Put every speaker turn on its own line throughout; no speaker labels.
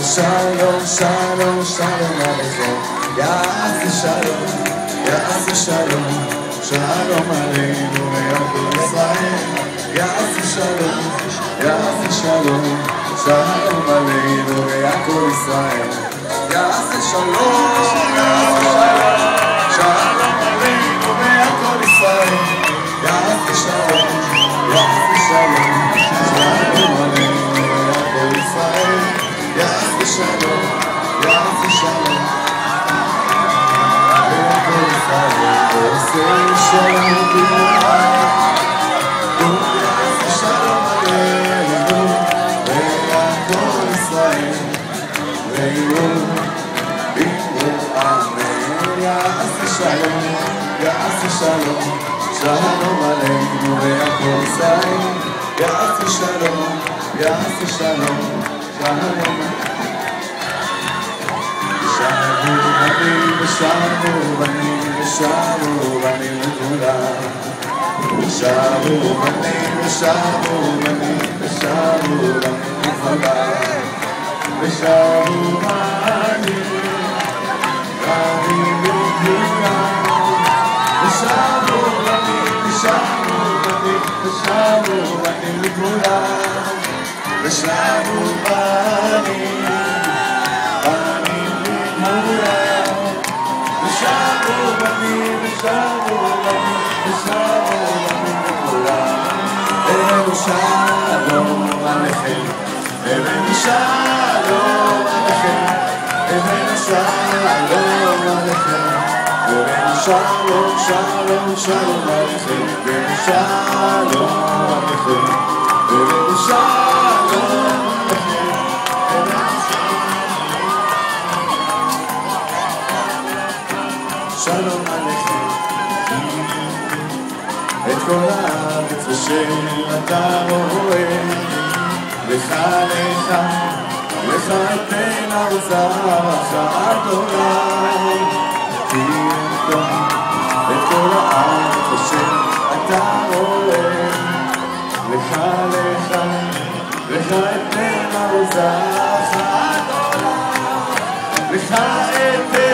שלום, שלום, שלום עליכם, יעשה שלום, יעשה שלום, שלום עלינו ועל כל ישראל, יעשה שלום, יעשה שלום, שלום עלינו ועל כל ישראל, יעשה שלום, יעשה שלום, שלום עלינו ועל כל ישראל, יעשה שלום, יעשה שלום, שלום עלינו ועל כל ישראל, יעשה שלום, יעשה שלום, ועל כל ישראל, עושה שלום בלעד, ויעשה שלום עלינו ועל כל ישראל, יעשה שלום, יעשה שלום, שלום עלינו ועל כל ישראל, יעשה שלום, יעשה שלום, שלום. שבו בנים ושבו בנים ושבו בנים לכולם, שבו בנים ושבו בנים ושבו בנים לכולם, ושבו בנים בנים לכולם, ושבו בנים ושבו בנים ושבו בנים לכולם, ושבו בנים שלום עליכם, הבאנו שלום עליכם, הבאנו שלום עליכם, הבאנו שלום, שלום, שלום עליכם, הבאנו שלום עליכם, הבאנו שלום עליכם, שלום עליכם. את כל הארץ אשר אתה רואה, לך לך, לך אתן ארצך הגדולה, תראה את כל הארץ אשר אתה רואה, לך לך, לך אתן ארצך הגדולה, לך אתן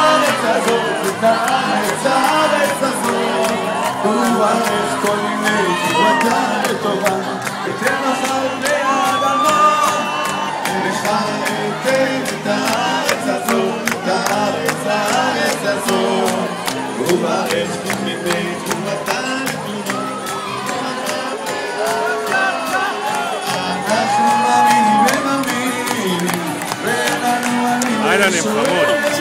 הארץ הזאת, את הארץ הזאת, וברך כל ימי תקוותה לטובה, אתן לך על פני האדמה, לך אתן את הארץ הזאת, את הארץ הזאת, וברך כל ימי תקוותה לטובה. אנחנו מאמינים ומאמינים, ואנו מאמינים.